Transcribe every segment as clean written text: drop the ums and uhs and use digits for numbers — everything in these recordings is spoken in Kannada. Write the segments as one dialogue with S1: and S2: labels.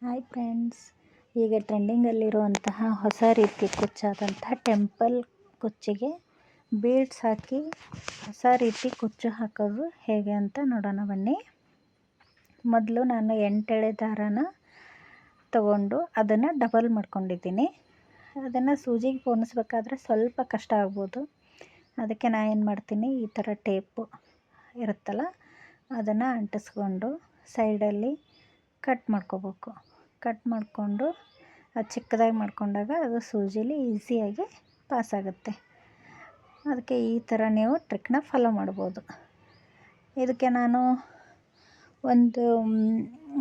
S1: ಹಾಯ್ ಫ್ರೆಂಡ್ಸ್, ಈಗ ಟ್ರೆಂಡಿಂಗಲ್ಲಿರುವಂತಹ ಹೊಸ ರೀತಿ ಕುಚ್ಚಾದಂತಹ ಟೆಂಪಲ್ ಕುಚ್ಚಿಗೆ ಬೀಡ್ಸ್ ಹಾಕಿ ಹೊಸ ರೀತಿ ಕುಚ್ಚು ಹಾಕೋದು ಹೇಗೆ ಅಂತ ನೋಡೋಣ ಬನ್ನಿ. ಮೊದಲು ನಾನು 8 ಎಳೆ ದಾರನ ತಗೊಂಡು ಅದನ್ನು ಡಬಲ್ ಮಾಡ್ಕೊಂಡಿದ್ದೀನಿ. ಅದನ್ನು ಸೂಜಿಗೆ ಪೋಣಿಸ್ಬೇಕಾದ್ರೆ ಸ್ವಲ್ಪ ಕಷ್ಟ ಆಗ್ಬೋದು. ಅದಕ್ಕೆ ನಾನು ಏನು ಮಾಡ್ತೀನಿ, ಈ ಥರ ಟೇಪು ಇರುತ್ತಲ್ಲ ಅದನ್ನು ಅಂಟಿಸ್ಕೊಂಡು ಸೈಡಲ್ಲಿ ಕಟ್ ಮಾಡ್ಕೋಬೇಕು. ಕಟ್ ಮಾಡಿಕೊಂಡು ಅದು ಚಿಕ್ಕದಾಗಿ ಮಾಡ್ಕೊಂಡಾಗ ಅದು ಸೂಜಿಲಿ ಈಸಿಯಾಗಿ ಪಾಸ್ ಆಗುತ್ತೆ. ಅದಕ್ಕೆ ಈ ಥರ ನೀವು ಟ್ರಿಕ್ನ ಫಾಲೋ ಮಾಡ್ಬೋದು. ಇದಕ್ಕೆ ನಾನು ಒಂದು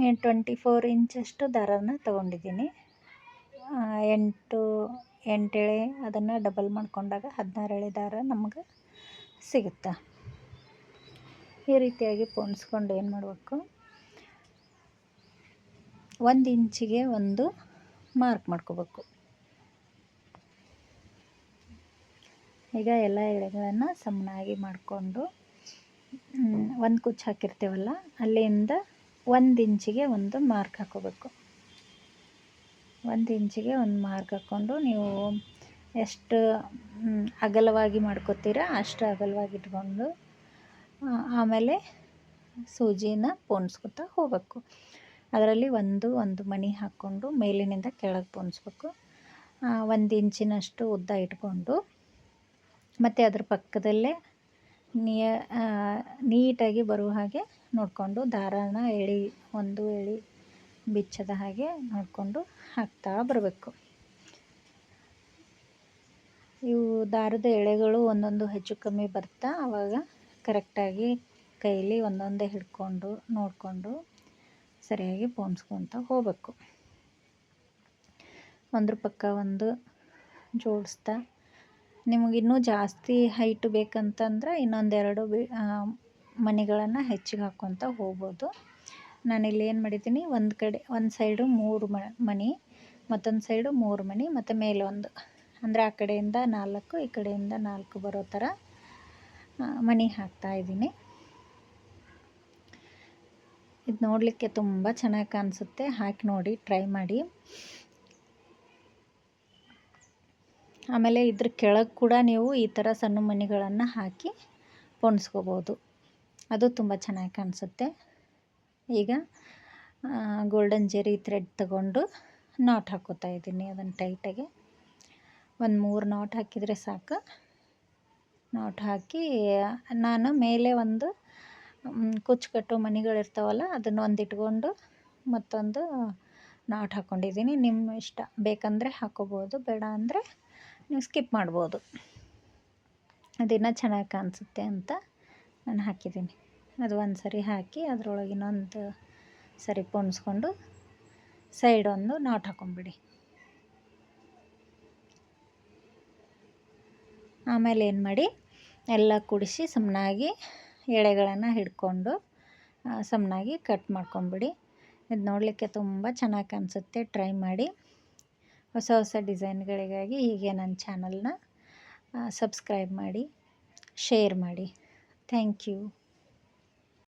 S1: 24 ಇಂಚಷ್ಟು ದಾರನ ತೊಗೊಂಡಿದ್ದೀನಿ. 8 ಎಳೆ ಅದನ್ನು ಡಬಲ್ ಮಾಡ್ಕೊಂಡಾಗ 16 ಎಳೆ ದಾರ ನಮಗೆ ಸಿಗುತ್ತೆ. ಈ ರೀತಿಯಾಗಿ ಪೋಣಿಸ್ಕೊಂಡು ಏನು ಮಾಡಬೇಕು, 1 ಇಂಚಿಗೆ ಒಂದು ಮಾರ್ಕ್ ಮಾಡ್ಕೋಬೇಕು. ಈಗ ಎಲ್ಲ ಎಳೆಗಳನ್ನು ಸಮನಾಗಿ ಮಾಡಿಕೊಂಡು ಒಂದು ಕುಚ್ಚು ಹಾಕಿರ್ತೀವಲ್ಲ ಅಲ್ಲಿಂದ 1 ಇಂಚಿಗೆ ಒಂದು ಮಾರ್ಕ್ ಹಾಕೋಬೇಕು. 1 ಇಂಚಿಗೆ ಒಂದು ಮಾರ್ಕ್ ಹಾಕ್ಕೊಂಡು ನೀವು ಎಷ್ಟು ಅಗಲವಾಗಿ ಮಾಡ್ಕೋತೀರ ಅಷ್ಟು ಅಗಲವಾಗಿ ಇಟ್ಕೊಂಡು ಆಮೇಲೆ ಸೂಜಿನ ಪೋಣಿಸ್ಕೊತಾ ಹೋಗಬೇಕು. ಅದರಲ್ಲಿ ಒಂದು ಮಣಿ ಹಾಕ್ಕೊಂಡು ಮೇಲಿನಿಂದ ಕೆಳಗೆ ಪೋಣಿಸ್ಬೇಕು. 1 ಇಂಚಿನಷ್ಟು ಉದ್ದ ಇಟ್ಕೊಂಡು ಮತ್ತು ಅದ್ರ ಪಕ್ಕದಲ್ಲೇ ನೀಟಾಗಿ ಬರುವ ಹಾಗೆ ನೋಡಿಕೊಂಡು ದಾರಾನ ಒಂದು ಎಳೆ ಬಿಚ್ಚದ ಹಾಗೆ ನೋಡಿಕೊಂಡು ಹಾಕ್ತಾ ಬರಬೇಕು. ಇವು ದಾರದ ಎಳೆಗಳು ಒಂದೊಂದು ಹೆಚ್ಚು ಕಮ್ಮಿ ಬರ್ತಾ ಆವಾಗ ಕರೆಕ್ಟಾಗಿ ಕೈಲಿ ಒಂದೊಂದೇ ಹಿಡ್ಕೊಂಡು ನೋಡಿಕೊಂಡು ಸರಿಯಾಗಿ ಪೋಣಿಸ್ಕೊತ ಹೋಗಬೇಕು. ಒಂದ್ರ ಪಕ್ಕ ಒಂದು ಜೋಡಿಸ್ತಾ, ನಿಮಗಿನ್ನೂ ಜಾಸ್ತಿ ಹೈಟ್ ಬೇಕಂತಂದ್ರೆ ಇನ್ನೊಂದೆರಡು ಮಣಿಗಳನ್ನು ಹೆಚ್ಚಿಗೆ ಹಾಕ್ಕೊತ ಹೋಗ್ಬೋದು. ನಾನಿಲ್ಲಿ ಏನು ಮಾಡಿದ್ದೀನಿ, ಒಂದು ಸೈಡು 3 ಮಣಿ, ಮತ್ತೊಂದು ಸೈಡು 3 ಮಣಿ, ಮತ್ತು ಮೇಲೊಂದು, ಅಂದರೆ ಆ ಕಡೆಯಿಂದ 4 ಈ ಕಡೆಯಿಂದ 4 ಬರೋ ಥರ ಮಣಿ ಹಾಕ್ತಾಯಿದ್ದೀನಿ. ಇದು ನೋಡಲಿಕ್ಕೆ ತುಂಬ ಚೆನ್ನಾಗಿ ಕಾಣಿಸುತ್ತೆ. ಹಾಕಿ ನೋಡಿ, ಟ್ರೈ ಮಾಡಿ. ಆಮೇಲೆ ಇದ್ರ ಕೆಳಗೆ ಕೂಡ ನೀವು ಈ ಥರ ಸಣ್ಣ ಮಣಿಗಳನ್ನು ಹಾಕಿ ಪೋಣಿಸ್ಕೋಬೋದು. ಅದು ತುಂಬ ಚೆನ್ನಾಗಿ ಕಾಣಿಸುತ್ತೆ. ಈಗ ಗೋಲ್ಡನ್ ಜೆರಿ ಥ್ರೆಡ್ ತಗೊಂಡು ನಾಟ್ ಹಾಕ್ಕೋತಾ ಇದ್ದೀನಿ. ಅದನ್ನು ಟೈಟಾಗಿ ಒಂದು 3 ನಾಟ್ ಹಾಕಿದರೆ ಸಾಕು. ನಾಟ್ ಹಾಕಿ ನಾನು ಮೇಲೆ ಒಂದು ಕುಚ್ಚು ಕಟ್ಟೋ ಮಣಿಗಳಿರ್ತಾವಲ್ಲ ಅದನ್ನು ಒಂದು ಇಟ್ಕೊಂಡು ಮತ್ತೊಂದು ನಾಟ್ ಹಾಕ್ಕೊಂಡಿದ್ದೀನಿ. ನಿಮ್ಮ ಇಷ್ಟ, ಬೇಕಂದರೆ ಹಾಕ್ಕೋಬೋದು, ಬೇಡ ಅಂದರೆ ನೀವು ಸ್ಕಿಪ್ ಮಾಡ್ಬೋದು. ಅದಿನ್ನೂ ಚೆನ್ನಾಗಿ ಕಾಣಿಸುತ್ತೆ ಅಂತ ನಾನು ಹಾಕಿದ್ದೀನಿ. ಅದು ಒಂದು ಸರಿ ಹಾಕಿ ಅದರೊಳಗೆ ಇನ್ನೊಂದು ಸರಿ ಪೋಣಿಸ್ಕೊಂಡು ಸೈಡ್ ಒಂದು ನಾಟ್ ಹಾಕ್ಕೊಂಬಿಡಿ. ಆಮೇಲೆ ಏನು ಮಾಡಿ, ಎಲ್ಲ ಕೂಡಿಸಿ ಸಮನಾಗಿ ಎಳೆಗಳನ್ನು ಹಿಡ್ಕೊಂಡು ಸಮನಾಗಿ ಕಟ್ ಮಾಡ್ಕೊಂಬಿಡಿ. ಇದು ನೋಡಲಿಕ್ಕೆ ತುಂಬ ಚೆನ್ನಾಗಿ ಕಾಣಿಸುತ್ತೆ. ಟ್ರೈ ಮಾಡಿ. ಹೊಸ ಡಿಸೈನ್ಗಳಿಗಾಗಿ ಹೀಗೆ ನನ್ನ ಚಾನಲ್ನ ಸಬ್ಸ್ಕ್ರೈಬ್ ಮಾಡಿ, ಶೇರ್ ಮಾಡಿ. Thank you.